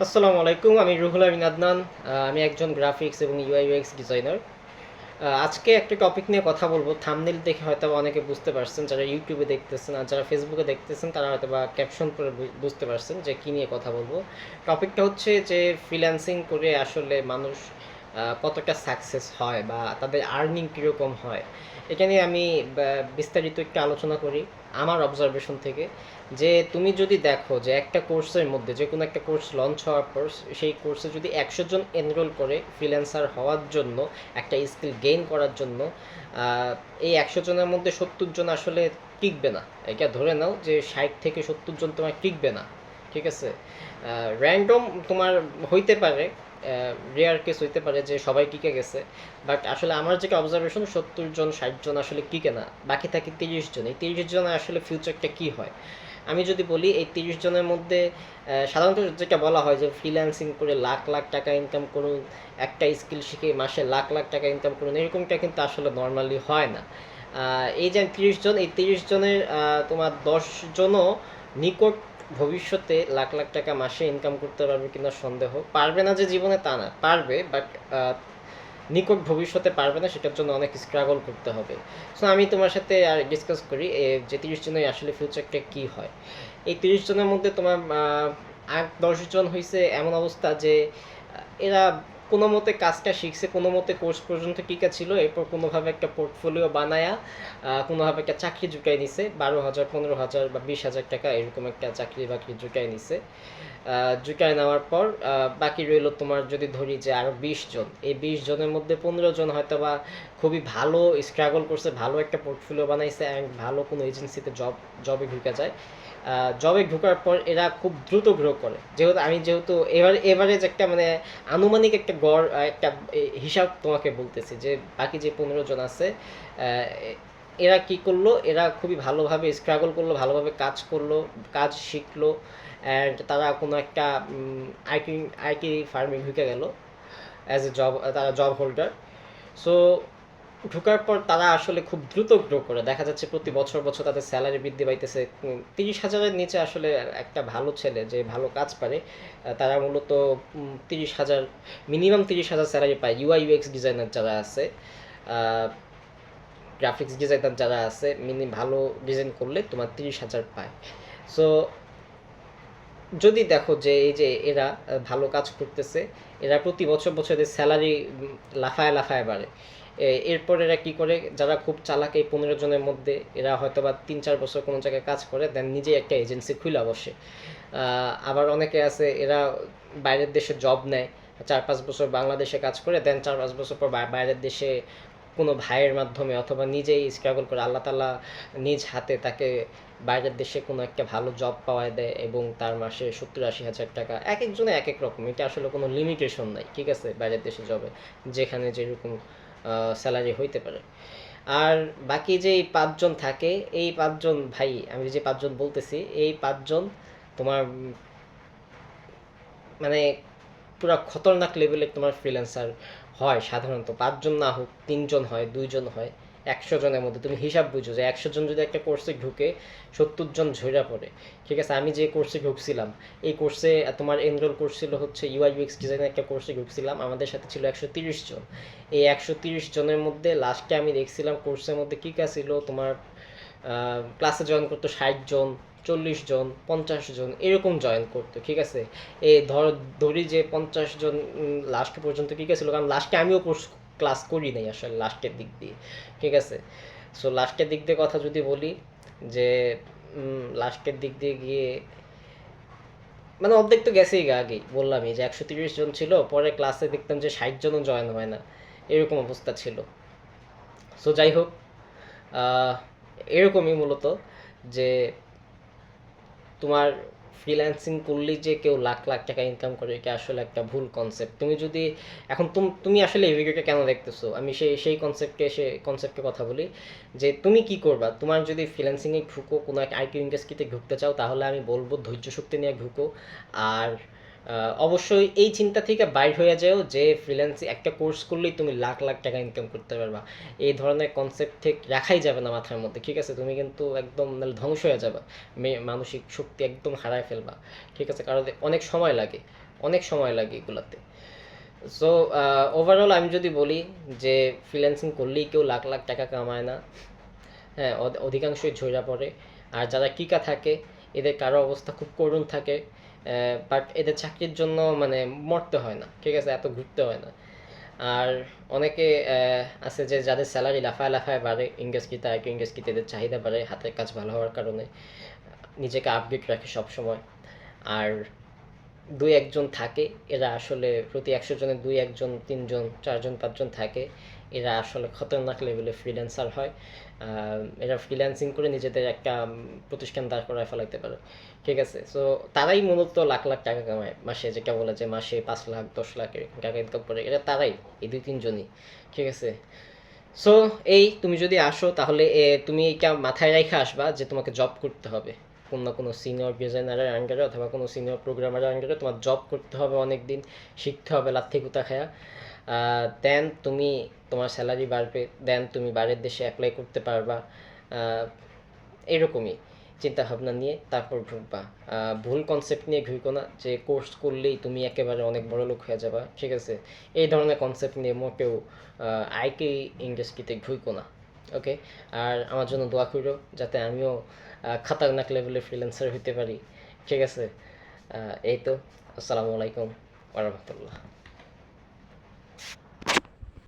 আসসালামু আলাইকুম, আমি রুহুল আমিন আদনান। আমি একজন গ্রাফিক্স এবং ইউআই ইউএক্স ডিজাইনার। আজকে একটা টপিক নিয়ে কথা বলবো। থাম্বনেল দেখে হয়তো অনেকে বুঝতে পারছেন, যারা ইউটিউবে দেখতেছেন আর যারা ফেসবুকে দেখতেছেন তারা হয়তো বা ক্যাপশন পড়ে বুঝতে পারছেন যে কী নিয়ে কথা বলবো। টপিকটা হচ্ছে যে ফ্রিল্যান্সিং করে আসলে মানুষ কতটা সাকসেস হয় বা তাদের আর্নিং কীরকম হয়। এটা নিয়ে আমি বিস্তারিত একটু আলোচনা করি আমার অবজারভেশন থেকে। যে তুমি যদি দেখো যে একটা কোর্সের মধ্যে যে কোনো একটা কোর্স লঞ্চ হওয়ার পর সেই কোর্সে যদি 100 জন এনরোল করে ফ্রিল্যান্সার হওয়ার জন্য, একটা স্কিল গেইন করার জন্য, আহ, এই 100 জনের মধ্যে 70 জন আসলে টিকবে না। এটা ধরে নাও যে 60 থেকে 70 জন তোমার টিকবে না। ঠিক আছে, র্যান্ডম তোমার হইতে পারে, রেয়ার কেস হইতে পারে যে সবাই টিকে গেছে। বাট আসলে আমার যেটা অবজারভেশন, 70 জন 60 জন আসলে টিকে না, বাকি থাকে 30 জন। এই 30 জনে আসলে ফিউচারটা কী হয় আমি যদি বলি, এই 30 জনের মধ্যে সাধারণত যেটা বলা হয় যে ফ্রিল্যান্সিং করে লাখ লাখ টাকা ইনকাম করুন, একটা স্কিল শিখে মাসে লাখ লাখ টাকা ইনকাম করুন, এরকমটা কিন্তু আসলে নর্মালি হয় না। এই যে 30 জন, এই 30 জনের তোমার 10 জনও নিকট ভবিষ্যতে লাখ লাখ টাকা মাসে ইনকাম করতে পারবে কিনা সন্দেহ। পারবে না যে জীবনে তা না, পারবে, বাট নিকট ভবিষ্যতে পারবে না, সেটার জন্য অনেক স্ট্রাগল করতে হবে। সো আমি তোমার সাথে আর ডিসকাস করি যে 30 জনের আসলে ফিউচারটা কী হয়। এই 30 জনের মধ্যে তোমার 8-10 জন হয়েছে এমন অবস্থা যে এরা কোনো মতে কাজটা শিখছে, কোনো মতে কোর্স পর্যন্ত টিকা ছিল, এরপর কোনোভাবে একটা পোর্টফোলিও বানায়া কোনোভাবে একটা চাকরি জুটাই নিছে, 12,000 15,000 বা 20,000 টাকা এরকম একটা চাকরি বাকরি জুটাই নিছে। জুটায় নেওয়ার পর বাকি রইল তোমার, যদি ধরি যে আরও 20 জন, এই 20 জনের মধ্যে 15 জন হয়তো বা খুবই ভালো স্ট্রাগল করছে, ভালো একটা পোর্টফোলিও বানাইছে অ্যান্ড ভালো কোনো এজেন্সিতে জবে ঢুকে যায়। জবে ঢোকার পর এরা খুব দ্রুত গ্রো করে, যেহেতু এভারেজ একটা মানে আনুমানিক একটা গড় একটা হিসাব তোমাকে বলতেছি যে বাকি যে 15 জন আছে, এরা কি করলো, এরা খুবই ভালোভাবে স্ট্রাগল করলো, ভালোভাবে কাজ করলো, কাজ শিখলো, অ্যান্ড তারা কোনো একটা আইটি আইটি ফার্মে ঢুকে গেল অ্যাজ এ জব, তারা জব হোল্ডার। সো ঢোকার পর তারা আসলে খুব দ্রুত গ্রো করে, দেখা যাচ্ছে প্রতি বছর বছর তাদের স্যালারি বৃদ্ধি পাইতেছে। 30,000-এর নিচে আসলে একটা ভালো ছেলে যে ভালো কাজ পারে, তারা মূলত 30,000, মিনিমাম 30,000 স্যালারি পায়। ইউআই ইউএক্স ডিজাইনার যারা আছে, গ্রাফিক্স ডিজাইনার যারা আছে, ভালো ডিজাইন করলে তোমার 30,000 পায়। সো যদি দেখো যে এই যে এরা ভালো কাজ করতেছে, এরা প্রতি বছর বছর এদের স্যালারি লাফায় লাফায় বাড়ে। এরপর এরা কি করে, যারা খুব চালাক, এই 15 জনের মধ্যে এরা হয়তো বা 3-4 বছর কোনো জায়গায় কাজ করে, দেন নিজে একটা এজেন্সি খুলে বসে। আবার অনেকে আছে এরা বাইরের দেশে জব নেয়, 4-5 বছর বাংলাদেশে কাজ করে, দেন 4-5 বছর পর বাইরের দেশে কোনো ভাইয়ের মাধ্যমে অথবা নিজেই স্ট্রাগল করে আল্লাহ তাআলা নিজ হাতে তাকে বাইরের দেশে কোনো একটা ভালো জব পাওয়ায় দেয় এবং তার মাসে 70-80 হাজার টাকা। এক একজনে এক এক রকম, এটা আসলে কোনো লিমিটেশন নাই। ঠিক আছে, বাইরের দেশে জবে যেখানে যেরকম স্যালারি হইতে পারে। আর বাকি যে এই 5 জন থাকে, এই 5 জন ভাই, আমি যে 5 জন বলতেছি, এই 5 জন তোমার মানে পুরা খতরনাক লেভেলের তোমার ফ্রিল্যান্সার হয় সাধারণত। 5 জন না হোক, 3 জন হয়, 2 জন হয়, 100 জনের মধ্যে তুমি হিসাব বুঝো যে 100 জন যদি একটা কোর্সে ঢুকে, 70 জন ঝইরা পড়ে। ঠিক আছে, আমি যে কোর্সে ঢুকছিলাম, এই কোর্সে তোমার এনরোল করছিল হচ্ছে ইউআই ইউএক্স ডিজাইনের একটা কোর্সে ঢুকছিলাম, আমাদের সাথে ছিল 130 জন। এই 130 জনের মধ্যে লাস্টে আমি দেখছিলাম কোর্সের মধ্যে কী কা ছিল তোমার, ক্লাসে জয়েন করতো 60 জন, 40 জন, 50 জন এরকম জয়েন করতো। ঠিক আছে, এই ধরি যে 50 জন লাস্ট পর্যন্ত ঠিক আছে, কারণ লাস্টে আমিও ক্লাস করি নাই আসলে লাস্টের দিক দিয়ে। ঠিক আছে, সো লাস্টের দিক দিয়ে কথা যদি বলি, যে লাস্টের দিক দিয়ে গিয়ে মানে অর্ধেক তো গেছেই আগেই বললামই যে 130 জন ছিল, পরে ক্লাসে দেখতাম যে 60 জনও জয়েন হয় না, এরকম অবস্থা ছিল। সো যাই হোক, আহ, এরকমই মূলত যে তোমার ফ্রিল্যান্সিং করলেই যে কেউ লাখ লাখ টাকা ইনকাম করে, এটা আসলে একটা ভুল কনসেপ্ট। তুমি যদি এখন তুমি আসলে এই ভিডিওটা কেন দেখতেছো, আমি সেই কনসেপ্টে কথা বলি। যে তুমি কি করবা, তোমার যদি ফ্রিল্যান্সিংয়ে ঢুকো, কোনো এক আইটি ইন্ডাস্ট্রিতে ঢুকতে চাও, তাহলে আমি বলবো ধৈর্য শক্তি নিয়ে ঢুকো। আর অবশ্যই এই চিন্তা থেকে বাইর হয়ে যাও যে ফ্রিল্যান্সিং একটা কোর্স করলেই তুমি লাখ লাখ টাকা ইনকাম করতে পারবা। এই ধরনের কনসেপ্ট ঠিক রাখাই যাবে না মাথার মধ্যে, ঠিক আছে? তুমি কিন্তু একদম নাহলে ধ্বংস হয়ে যাবা, মানসিক শক্তি একদম হারায় ফেলবা, ঠিক আছে? কারণ অনেক সময় লাগে, অনেক সময় লাগে এগুলাতে। সো ওভারঅল আমি যদি বলি যে ফ্রিল্যান্সিং করলেই কেউ লাখ লাখ টাকা কামায় না। হ্যাঁ, অধিকাংশই ঝইরা পড়ে। আর যারা টিকা থাকে এদের কারো অবস্থা খুব করুণ থাকে। বাট এদের চাকরির জন্য মানে মরতে হয় না, ঠিক আছে? এত ঘুরতে হয় না। আর অনেকে আছে যে যাদের স্যালারি লাফায় লাফায় বাড়ে, ইংরেজিতে আর কি, ইংরেজিতে এদের চাহিদা বাড়ে হাতের কাজ ভালো হওয়ার কারণে, নিজেকে আপডেট রাখে সব সময়। আর দুই একজন থাকে, এরা আসলে প্রতি 100 জনের দুই একজন, তিনজন, চারজন, পাঁচজন থাকে, এরা আসলে খতরনাক লেভেলে ফ্রিল্যান্সার হয়। এরা ফ্রিল্যান্সিং করে নিজেদের একটা প্রতিষ্ঠান দাঁড় করায় ফেলাইতে পারে, ঠিক আছে? সো তারাই মূলত লাখ লাখ টাকা কামায় মাসে, যেটা বলে যে মাসে 5 লাখ 10 লাখ এরকম টাকা ইনকাম করে, এরা তারাই, এই দুই তিনজনই, ঠিক আছে? সো এই তুমি যদি আসো তাহলে তুমি এটা মাথায় রেখে আসবা যে তোমাকে জব করতে হবে কোনো না কোনো সিনিয়র ডিজাইনারের আন্ডারে অথবা কোনো সিনিয়র প্রোগ্রামারের আন্ডারে তোমার জব করতে হবে, অনেক দিন শিখতে হবে লাথি কুতা খায়া। দেন তুমি, তোমার স্যালারি বাড়বে, দেন তুমি বাইরের দেশে অ্যাপ্লাই করতে পারবা। এরকমই চিন্তা ভাবনা নিয়ে তারপর ঢুকবা। ভুল কনসেপ্ট নিয়ে ঢুকো না যে কোর্স করলেই তুমি একেবারে অনেক বড় লোক হয়ে যাবা, ঠিক আছে? এই ধরনের কনসেপ্ট নিয়ে মোটেও আইটি ইন্ডাস্ট্রিতে ঢুকো না, ওকে? আর আমার জন্য দোয়া করো যাতে আমিও খাতারনাক লেভেলের ফ্রিল্যান্সার হতে পারি, ঠিক আছে? এই তো, আসসালামু আলাইকুম ওয়া রাহমাতুল্লাহ।